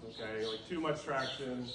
Okay, like too much traction,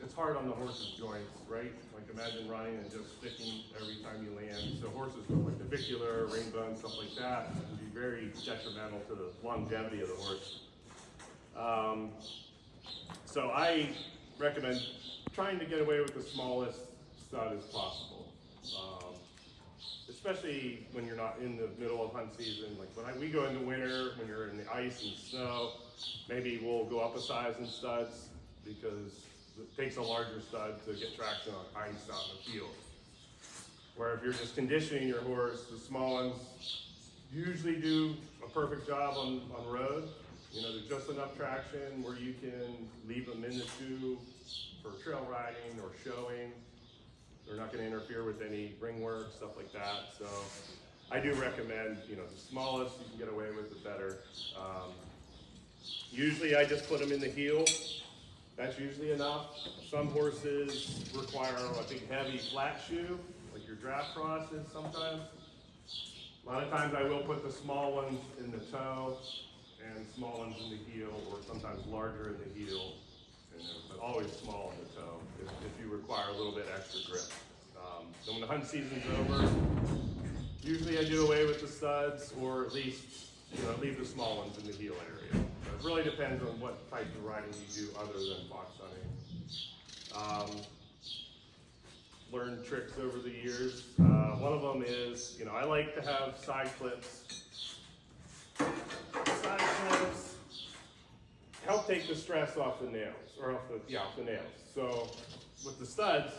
it's hard on the horse's joints, right? Like imagine running and just sticking every time you land. So horses with like navicular, ring bone, stuff like that can be very detrimental to the longevity of the horse. So I recommend trying to get away with the smallest stud as possible. Especially when you're not in the middle of hunt season. Like when we go into winter, when you're in the ice and snow, maybe we'll go up a size in studs because it takes a larger stud to get traction on ice out in the field. Where if you're just conditioning your horse, the small ones usually do a perfect job on road. You know, there's just enough traction where you can leave them in the shoe for trail riding or showing. They're not going to interfere with any ring work, stuff like that. So I do recommend, you know, the smallest you can get away with, the better. Usually I just put them in the heel. That's usually enough. Some horses require a big heavy flat shoe, like your draft crosses sometimes. A lot of times I will put the small ones in the toe and small ones in the heel, or sometimes larger in the heel, but always small in the toe if you require a little bit extra grip. So when the hunt season's over, usually I do away with the studs, or at least, you know, leave the small ones in the heel area. So it really depends on what type of riding you do other than fox hunting. Learned tricks over the years. One of them is, you know, I like to have side clips. Side clips help take the stress off the nails, or off the nails. So with the studs,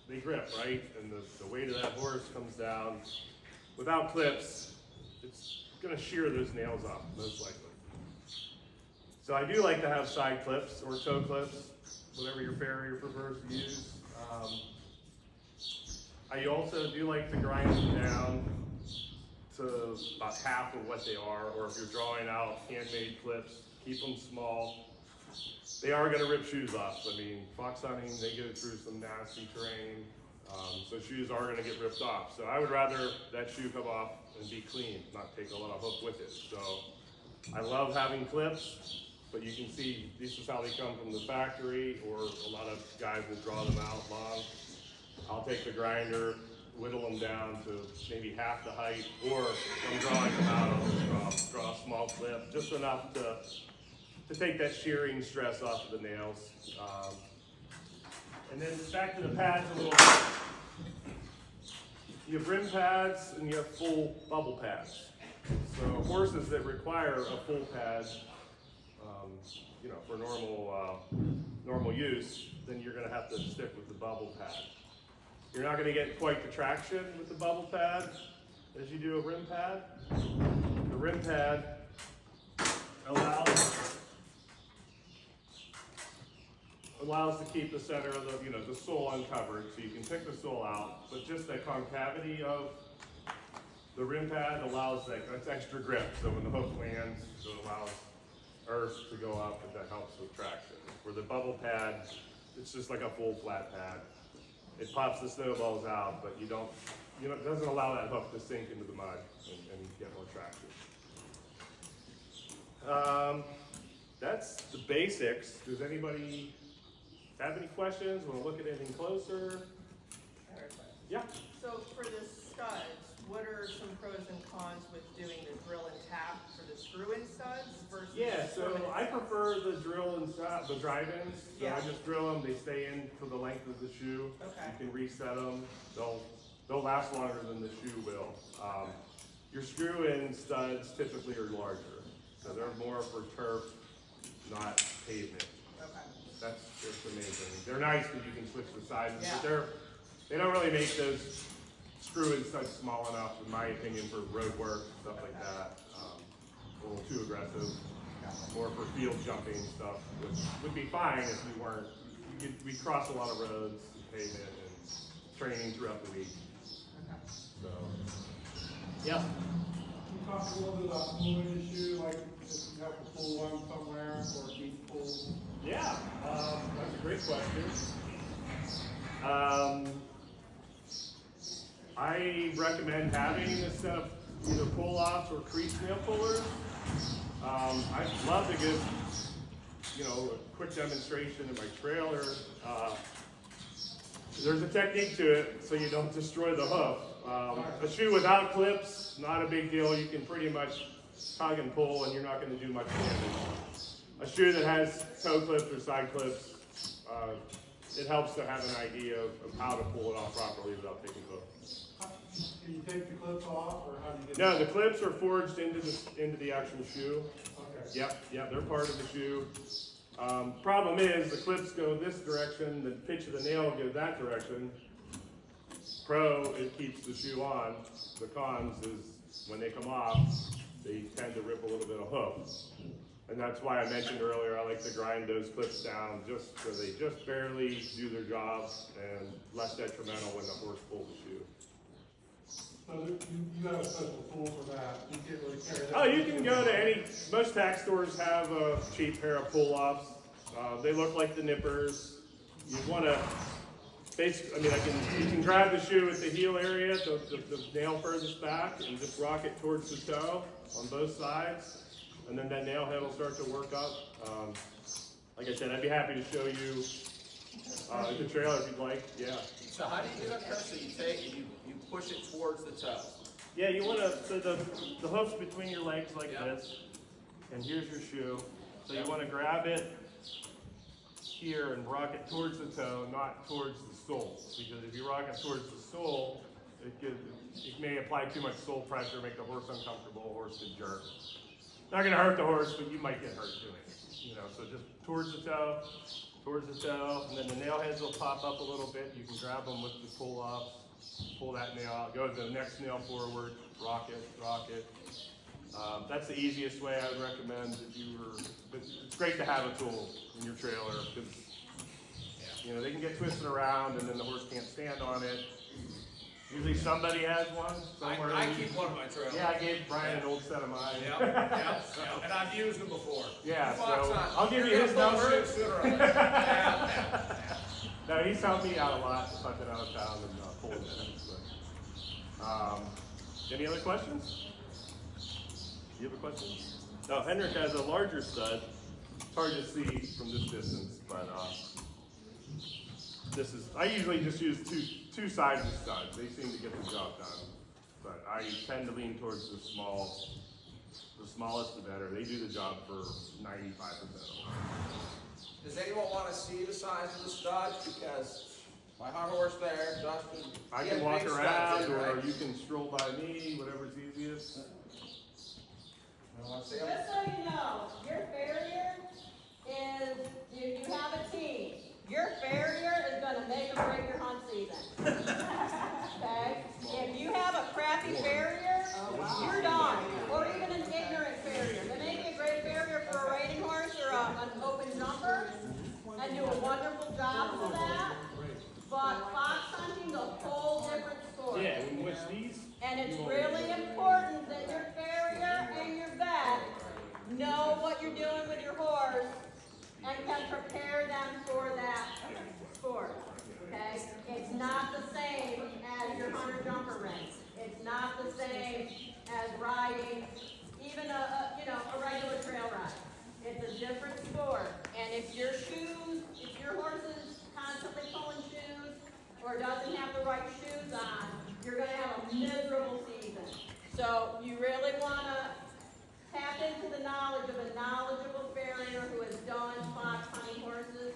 they grip, right? And the weight of that horse comes down. Without clips, it's gonna shear those nails off, most likely. So I do like to have side clips or toe clips, whatever your farrier prefers to use. I also do like to grind them down to about half of what they are, or if you're drawing out handmade clips, keep them small. They are going to rip shoes off. I mean, fox hunting, they go through some nasty terrain, so shoes are going to get ripped off. So I would rather that shoe come off and be clean, not take a lot of hook with it. So I love having clips, but you can see this is how they come from the factory, or a lot of guys will draw them out long. I'll take the grinder, whittle them down to maybe half the height, or if I'm drawing them out, I'll just draw a small clip, just enough to take that shearing stress off of the nails. And then back to the pads a little bit. You have rim pads and you have full bubble pads. So horses that require a full pad, you know, for normal use, then you're going to have to stick with the bubble pad. You're not going to get quite the traction with the bubble pad as you do a rim pad. The rim pad allows to keep the center of the, you know, the sole uncovered, so you can pick the sole out, but just the concavity of the rim pad allows that's extra grip. So when the hook lands, it allows earth to go up, and that helps with traction. For the bubble pad, it's just like a full flat pad. It pops the snowballs out, but it doesn't allow that hook to sink into the mud and get more traction. That's the basics. Does anybody have any questions? Want to look at anything closer? I have a question. Yeah. So for the studs, what are some pros and cons with doing the drill and tap for the screw-in studs versus? Yeah, so I prefer the drill and stop, the drive-ins. So Yeah. I just drill them. They stay in for the length of the shoe. Okay. You can reset them. They'll last longer than the shoe will. Your screw-in studs typically are larger, so they're more for turf, not pavement. Okay. That's just the main thing. They're nice because you can switch the sizes, Yeah. but they don't really make those screw-in studs small enough, in my opinion, for road work, stuff like that. A little too aggressive. More for field jumping stuff, which would be fine if we weren't. We cross a lot of roads, and pavement, and training throughout the week. Okay. So, yeah. Can you talk a little bit about moving the shoe, like if you have to pull one somewhere or keep pull? Yeah, that's a great question. I recommend having a set of either pull-offs or crease nail pullers. I'd love to give you know, a quick demonstration in my trailer. There's a technique to it so you don't destroy the hoof. A shoe without clips, not a big deal. You can pretty much tug and pull and you're not going to do much damage. A shoe that has toe clips or side clips, it helps to have an idea of how to pull it off properly without taking clips. Can you take the clips off, or how do you get? No, the clips are forged into the actual shoe. Okay. Yep, they're part of the shoe. Problem is, the clips go this direction, the pitch of the nail goes that direction. Pro, it keeps the shoe on. The cons is when they come off, they tend to rip a little bit of hoof. And that's why I mentioned earlier, I like to grind those clips down just so they just barely do their job and less detrimental when the horse pulls the shoe. So you have a special tool for that. You can't really carry that. Oh, you can go to most tack stores have a cheap pair of pull-offs. They look like the nippers. You want to, basically, you can grab the shoe at the heel area, the nail furthest back, and just rock it towards the toe on both sides. And then that nail head will start to work up. Like I said, I'd be happy to show you the trailer if you'd like. Yeah. So how do you do that, Chris? So you take and you push it towards the toe. Yeah, you want to, so the hoof's between your legs like Yep. this, and here's your shoe. So you want to grab it here and rock it towards the toe, not towards the sole. Because if you rock it towards the sole, it may apply too much sole pressure, make the horse uncomfortable, horse could jerk. Not going to hurt the horse, but you might get hurt doing it. You know, so just towards the toe, and then the nail heads will pop up a little bit. You can grab them with the pull off, pull that nail out, go to the next nail forward, rock it. That's the easiest way I would recommend if you were, but it's great to have a tool in your trailer because, you know, they can get twisted around and then the horse can't stand on it. Usually somebody has one somewhere. I keep one of my trailers. Yeah, I gave Brian an old set of mine. Yep, and I've used them before. Yeah, Fox so hunt. I'll give you You're his gonna number. bullshit sooner or later. Yeah. No, he's helped me out a lot, hunting out of town and pulling things. Any other questions? Do you have a question? No, Henrik has a larger stud. It's hard to see from this distance, but this is. I usually just use two sides of studs. They seem to get the job done, but I tend to lean towards the small. The smallest, the better. They do the job for 95% of them. Does anyone want to see the size of the studs? Because my hot horse there, Dustin. I he can has walk big around, studs in, or right? you can stroll by me, whatever's easiest. You wanna see Just 'em? so you know, your farrier is, you have a team. Your farrier is gonna make or break your hunt season. Okay? If you have a crappy farrier, you're done. Or even an ignorant farrier. They may be a great farrier for a riding horse or an open jumper and do a wonderful job for that. But fox hunting's a whole different story. Yeah, in which these. And it's really important that your farrier and your vet know what you're doing with your horse and can prepare them for that sport. Okay? It's not the same as your hunter-jumper race. It's not the same as riding even a regular trail ride. It's a different sport. And if your horse is constantly pulling shoes or doesn't have the right shoes on, you're going to have a miserable season. So you really want to tap into the knowledge of a knowledgeable farrier who has done fox hunting horses.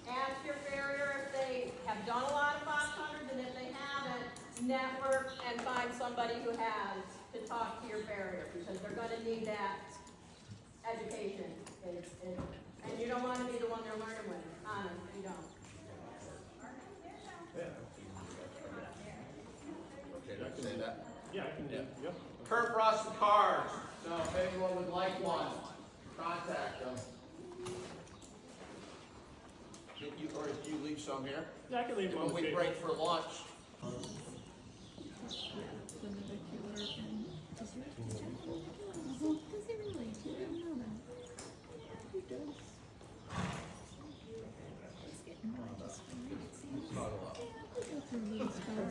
Ask your farrier if they have done a lot of fox hunters, and if they haven't, network and find somebody who has to talk to your farrier, because they're going to need that education. And you don't want to be the one they're learning with. Honest, you don't. Okay, did I say that? Yeah, I can do. Yep. Kurt brought some cards, so if anyone would like one, contact them. Or if you leave some here, Yeah, I can leave them on when the we table. break for lunch.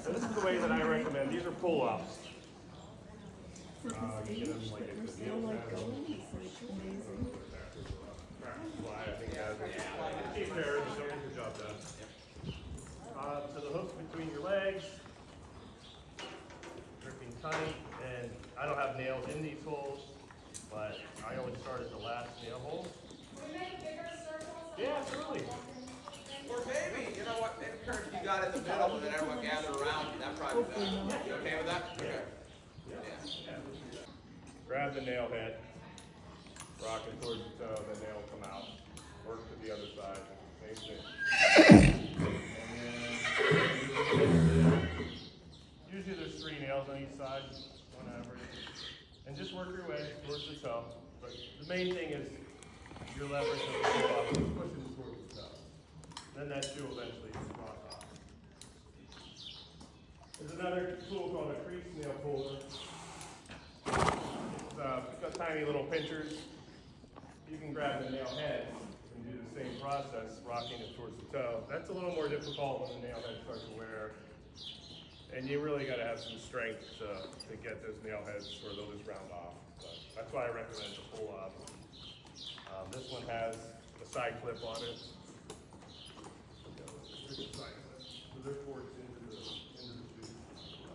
So this is the way that I recommend. These are pull-ups. You get them like at the deal center. I think between your legs, gripping tight, and I don't have nails in these holes, but I always start at the last nail hole. Can we make a bigger circle? Yeah, absolutely. Or maybe, you know what, maybe Kurt, you got it in the middle and then everyone gathered around you, that probably be better. You okay with that? Okay. Yeah. Grab the nail head, rock it towards the toe, the nail will come out. Work to the other side, same thing. And then, usually there's 3 nails on each side, on average. And just work your way towards the toe. But the main thing is your leverage of the toe up, pushing it towards the toe. Then that shoe will eventually drop off. There's another tool called a crease nail puller. It's got tiny little pinchers. You can grab the nail head and do the same process, rocking it towards the toe. That's a little more difficult when the nail head starts to wear. And you really got to have some strength to get those nail heads, or they'll just round off. But that's why I recommend the pull up. This one has a side clip on it. So they're forced into the shoe.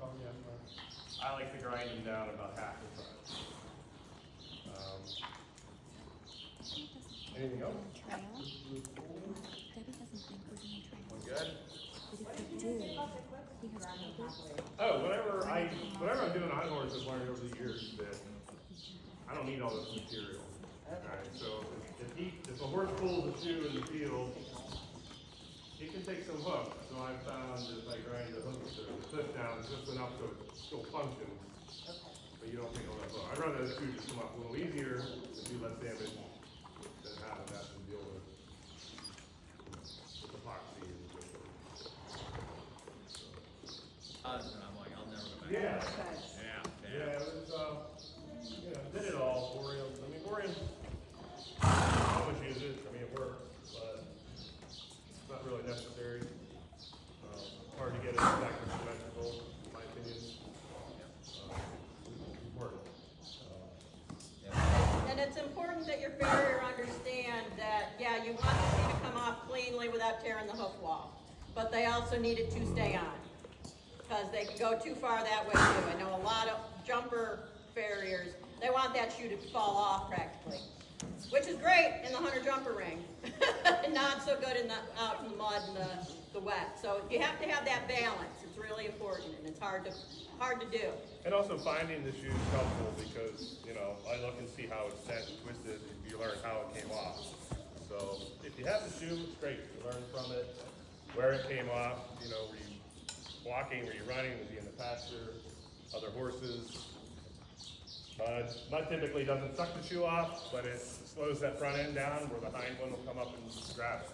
Oh, yeah. I like to grind them down about half the time. Anything else? One good? Oh, whatever I'm doing on horses, I've learned over the years that I don't need all this material. Alright, so if a horse pulls a shoe in the field, it can take some hook. So I've found that if I grind the hook, the clip down just enough so it still functions, but you don't take all that hook. I'd rather the shoe just come up a little easier and do less damage than having that to deal with epoxy and so forth. I'm like, I'll never go back. Yeah. Yeah. Yeah, it was, did it all, Boreal. I mean, Boreal, I always use it, I mean, it works, but it's not really necessary. Hard to get it back to symmetrical, in my opinion. Important. And it's important that your farrier understand that, yeah, you want the shoe to come off cleanly without tearing the hoof wall, but they also need it to stay on, because they can go too far that way too. I know a lot of jumper farriers, they want that shoe to fall off practically, which is great in the hunter jumper ring, not so good out in the mud and the wet. So you have to have that balance. It's really important, and it's hard to do. And also finding the shoe is helpful because, I look and see how it's set and twisted, and you learn how it came off. So if you have the shoe, it's great. You learn from it, where it came off, were you walking, were you running, was he in the pasture, other horses. Mud typically doesn't suck the shoe off, but it slows that front end down where the hind one will come up and grab it,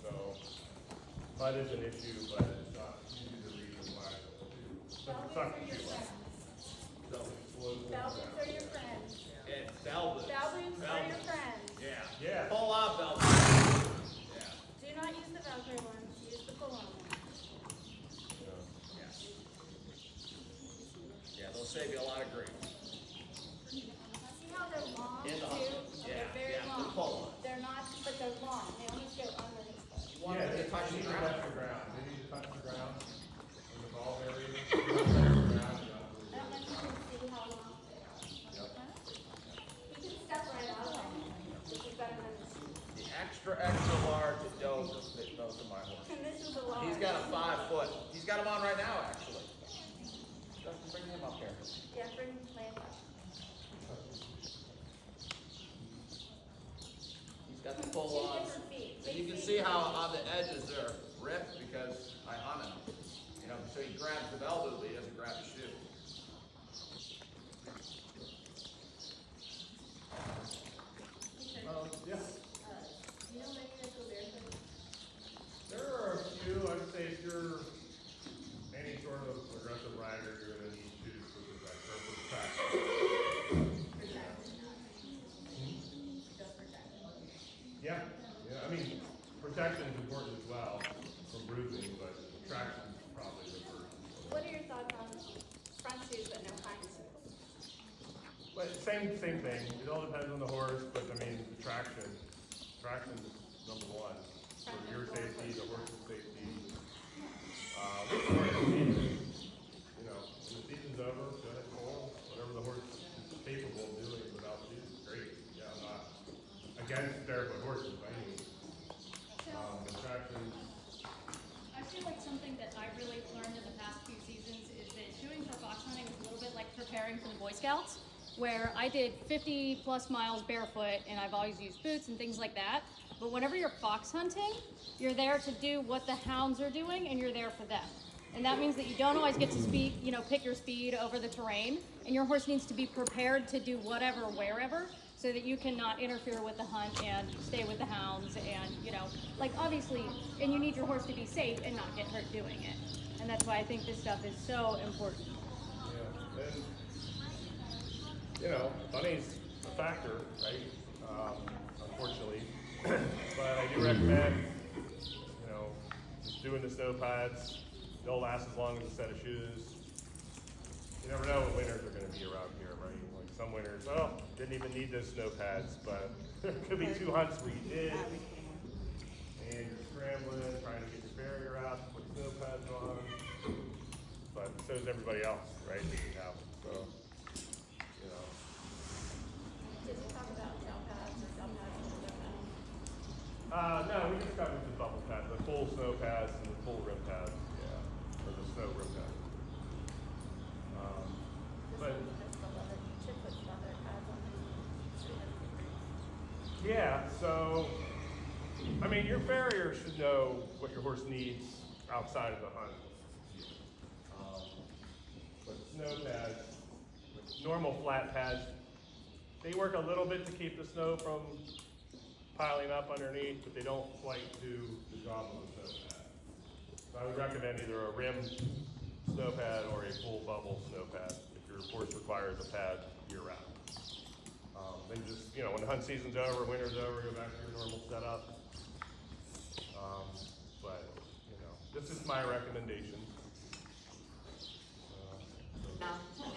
So mud is an issue, but it's not usually the reason why it doesn't suck the shoe off. So it slows things Velvets down. are your friends. Yeah, velvet. Velvets are your friends. Yeah. Yeah. Pull off velvet. Yeah. Do not use the Velcro ones, use the pull-on ones. Yeah, they'll save you a lot of grief. See how they're long In the too? hunt. They're very The long. pull-on. They're not, but they're long. They almost go under his foot. You want Yeah, them to touch they the need to ground. touch the ground. They need to touch the ground in the ball area. They don't touch the ground, you don't I don't know if you can see how long they are. Yep. You can step right out of them, which is better than this. The extra large Dover fit those are my horse. And this is a large. He's got a 5 foot. He's got him on right now, actually. Justin, bring him up here. Yeah, bring Lance up. He's got the Two pull-ons. different feet. And you Big can feet. see how on the edges they're ripped because I hunted him. So he grabs the velvet, but he doesn't grab the shoe. Yeah. You know maybe that's what they're doing? There are a few, I'd say if you're any sort of aggressive rider, you're gonna need shoes with that purple track. Yeah, I mean, protection is important as well from bruising, but traction is probably the first. What are your thoughts on front shoes but no Heinsburg? But same thing, it all depends on the horse, but I mean, the traction is number one. For your safety, the horse's safety, When the season's over, go ahead and pull whatever the horse is capable of doing without shoes. Great. Yeah, I'm not against barefoot horses by any means. Attractions. I feel like something that I've really learned in the past few seasons is that shoeing for fox hunting is a little bit like preparing for the Boy Scouts, where I did 50 plus miles barefoot and I've always used boots and things like that. But whenever you're fox hunting, you're there to do what the hounds are doing and you're there for them. And that means that you don't always get to speed, pick your speed over the terrain, and your horse needs to be prepared to do whatever, wherever, so that you cannot interfere with the hunt and stay with the hounds and, obviously, and you need your horse to be safe and not get hurt doing it. And that's why I think this stuff is so important. Yeah, and, money's a factor, right? Unfortunately. But I do recommend, just doing the snow pads. They'll last as long as a set of shoes. You never know what winters are going to be around here, right? Like some winters, didn't even need those snow pads, but there could be 2 hunts where you did, and you're scrambling, trying to get your barrier out, put snow pads on. But so is everybody else, right? That you have. So, Did you talk about gel pads or gel pads and other pads? No, we just covered the bubble pads, the full snow pads and the full rim pads, or the snow rim pads. But yeah, so your farrier should know what your horse needs outside of the hunt. But snow pads, like normal flat pads, they work a little bit to keep the snow from piling up underneath, but they don't quite do the job of a snow pad. So I would recommend either a rim snow pad or a full bubble snow pad if your horse requires a pad year-round. Then just, when the hunt season's over, winter's over, go back to your normal setup. But, this is my recommendation.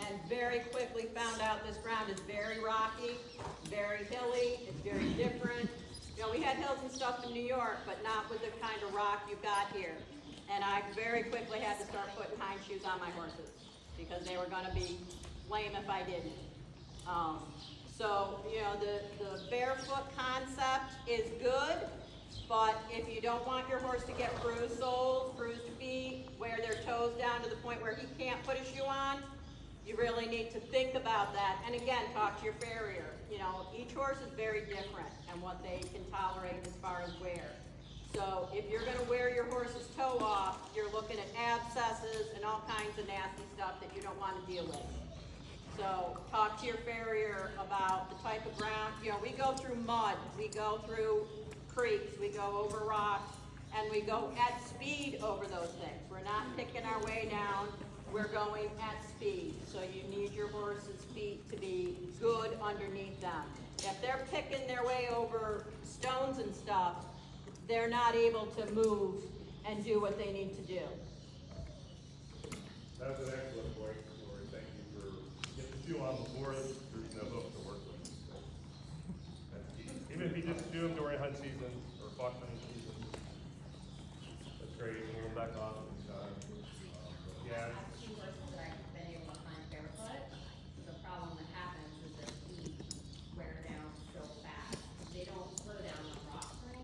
And very quickly found out this ground is very rocky, very hilly, it's very different. We had hills and stuff in New York, but not with the kind of rock you got here. And I very quickly had to start putting hind shoes on my horses because they were gonna be lame if I didn't. So, the barefoot concept is good, but if you don't want your horse to get bruised soles, bruised feet, wear their toes down to the point where he can't put a shoe on, you really need to think about that. And again, talk to your farrier. Each horse is very different and what they can tolerate as far as wear. So if you're gonna wear your horse's toe off, you're looking at abscesses and all kinds of nasty stuff that you don't wanna deal with. So talk to your farrier about the type of ground. We go through mud, we go through creeks, we go over rocks, and we go at speed over those things. We're not picking our way down, we're going at speed. So you need your horse's feet to be good underneath them. If they're picking their way over stones and stuff, they're not able to move and do what they need to do. That's an excellent point, Lori. Thank you for getting the shoe on before there's no hook to work with. That's key. Even if you just do them during hunt season or fox hunting season, that's great. We'll back on. Yeah,